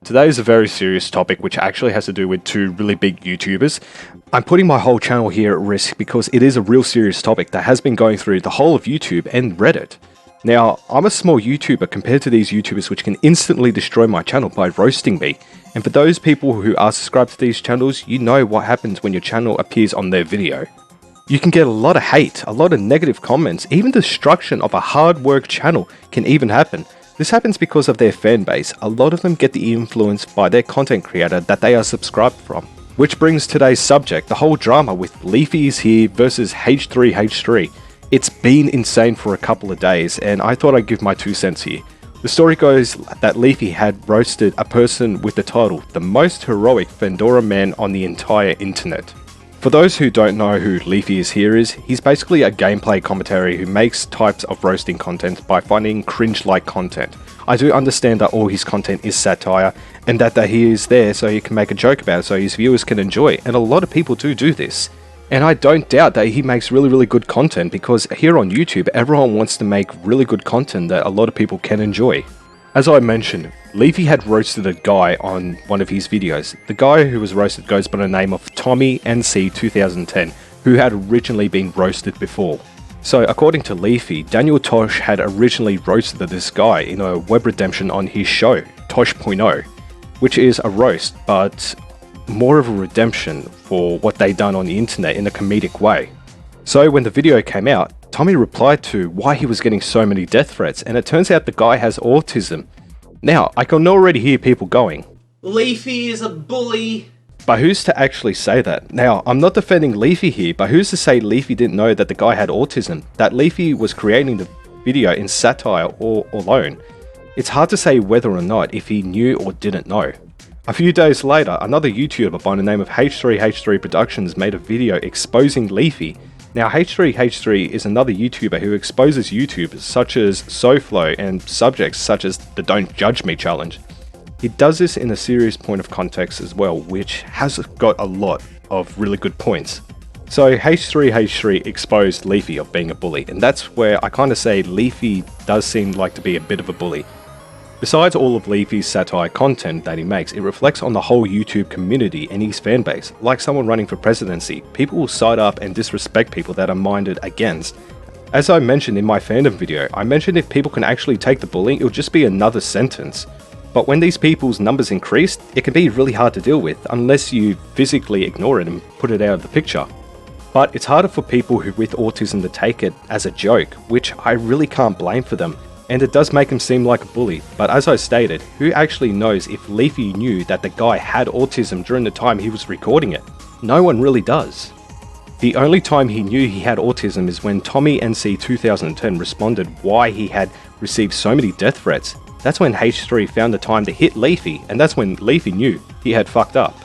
Today is a very serious topic which actually has to do with two really big YouTubers. I'm putting my whole channel here at risk because it is a real serious topic that has been going through the whole of YouTube and Reddit. Now, I'm a small YouTuber compared to these YouTubers which can instantly destroy my channel by roasting me. And for those people who are subscribed to these channels, you know what happens when your channel appears on their video. You can get a lot of hate, a lot of negative comments, even destruction of a hard work channel can even happen. This happens because of their fan base. A lot of them get the influence by their content creator that they are subscribed from. Which brings today's subject, the whole drama with Leafy Vs H3H3. It's been insane for a couple of days and I thought I'd give my 2 cents here. The story goes that Leafy had roasted a person with the title, the most heroic Fedora man on the entire internet. For those who don't know who Leafy is, he's basically a gameplay commentary who makes types of roasting content by finding cringe-like content. I do understand that all his content is satire and that he is there so he can make a joke about it so his viewers can enjoy it, and a lot of people do this. And I don't doubt that he makes really good content because here on YouTube everyone wants to make really good content that a lot of people can enjoy. As I mentioned, Leafy had roasted a guy on one of his videos. The guy who was roasted goes by the name of Tommy NC 2010, who had originally been roasted before. So according to Leafy, Daniel Tosh had originally roasted this guy in a web redemption on his show, Tosh.0, which is a roast, but more of a redemption for what they done on the internet in a comedic way. So when the video came out, Tommy replied to why he was getting so many death threats, and it turns out the guy has autism. Now, I can already hear people going, Leafy is a bully. But who's to actually say that? Now, I'm not defending Leafy here, but who's to say Leafy didn't know that the guy had autism? That Leafy was creating the video in satire or alone? It's hard to say whether or not if he knew or didn't know. A few days later, another YouTuber by the name of H3H3 Productions made a video exposing Leafy. Now, H3H3 is another YouTuber who exposes YouTubers such as SoFlo and subjects such as the Don't Judge Me challenge. He does this in a serious point of context as well, which has got a lot of really good points. So H3H3 exposed Leafy of being a bully, and that's where I kind of say Leafy does seem like to be a bit of a bully. Besides all of Leafy's satire content that he makes, it reflects on the whole YouTube community and his fanbase. Like someone running for presidency, people will side up and disrespect people that are minded against. As I mentioned in my fandom video, I mentioned if people can actually take the bullying, it'll just be another sentence. But when these people's numbers increase, it can be really hard to deal with unless you physically ignore it and put it out of the picture. But it's harder for people with autism to take it as a joke, which I really can't blame for them. And it does make him seem like a bully, but as I stated, who actually knows if Leafy knew that the guy had autism during the time he was recording it? No one really does. The only time he knew he had autism is when Tommy NC 2010 responded why he had received so many death threats. That's when H3 found the time to hit Leafy, and that's when Leafy knew he had fucked up.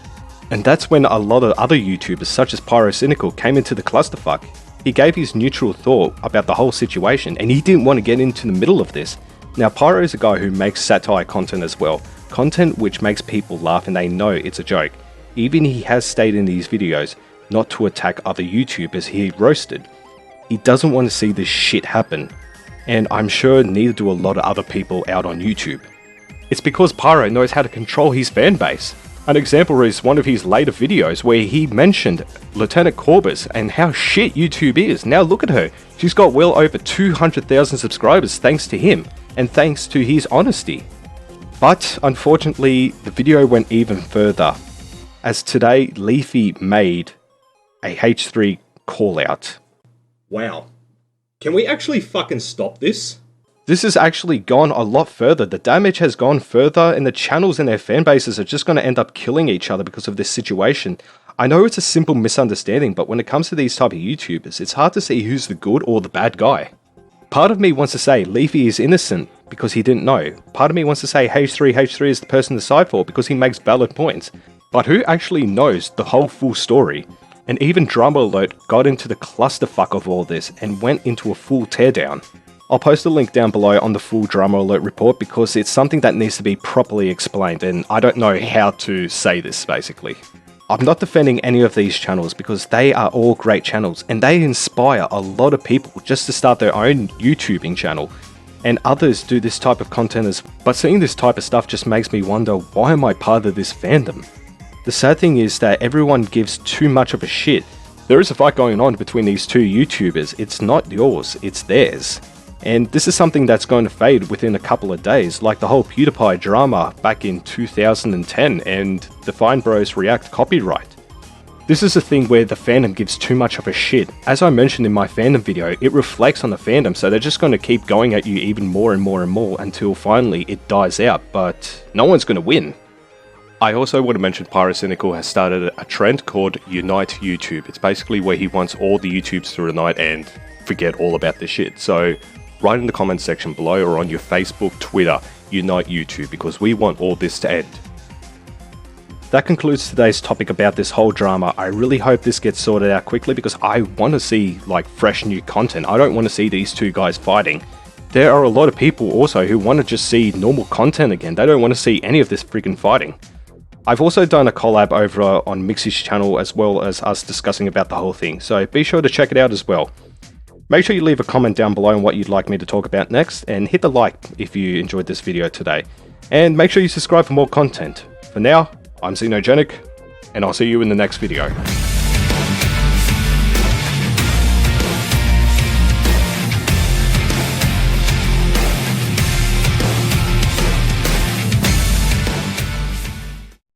And that's when a lot of other YouTubers such as Pyrocynical came into the clusterfuck. He gave his neutral thought about the whole situation and he didn't want to get into the middle of this. Now, Pyro is a guy who makes satire content as well, content which makes people laugh and they know it's a joke. Even he has stated in these videos not to attack other YouTubers he roasted. He doesn't want to see this shit happen, and I'm sure neither do a lot of other people out on YouTube. It's because Pyro knows how to control his fan base. An example is one of his later videos where he mentioned Lieutenant Corbus and how shit YouTube is. Now look at her, she's got well over 200,000 subscribers thanks to him, and thanks to his honesty. But unfortunately, the video went even further, as today Leafy made a H3 call out. Wow. Can we actually fucking stop this? This has actually gone a lot further. The damage has gone further and the channels and their fan bases are just going to end up killing each other because of this situation. I know it's a simple misunderstanding, but when it comes to these type of YouTubers, it's hard to see who's the good or the bad guy. Part of me wants to say Leafy is innocent because he didn't know. Part of me wants to say H3H3 is the person to side for because he makes valid points. But who actually knows the whole full story? And even Drama Alert got into the clusterfuck of all this and went into a full teardown. I'll post a link down below on the full Drama Alert report because it's something that needs to be properly explained and I don't know how to say this basically. I'm not defending any of these channels because they are all great channels and they inspire a lot of people just to start their own YouTubing channel. and others do this type of content but seeing this type of stuff just makes me wonder, why am I part of this fandom? The sad thing is that everyone gives too much of a shit. There is a fight going on between these two YouTubers. It's not yours, it's theirs. And this is something that's going to fade within a couple of days, like the whole PewDiePie drama back in 2010 and the Fine Bros React copyright. This is a thing where the fandom gives too much of a shit. As I mentioned in my fandom video, it reflects on the fandom, so they're just going to keep going at you even more and more and more until finally it dies out, but no one's going to win. I also want to mention Pyrocynical has started a trend called uniteyoutube. It's basically where he wants all the YouTubes to unite and forget all about this shit. So write in the comments section below or on your Facebook, Twitter, unite YouTube, because we want all this to end. That concludes today's topic about this whole drama. I really hope this gets sorted out quickly because I want to see like fresh new content. I don't want to see these two guys fighting. There are a lot of people also who want to just see normal content again. They don't want to see any of this freaking fighting. I've also done a collab over on Mixie's channel as well as us discussing about the whole thing, so be sure to check it out as well. Make sure you leave a comment down below on what you'd like me to talk about next, and hit the like if you enjoyed this video today. And make sure you subscribe for more content. For now, I'm XenoGenic, and I'll see you in the next video.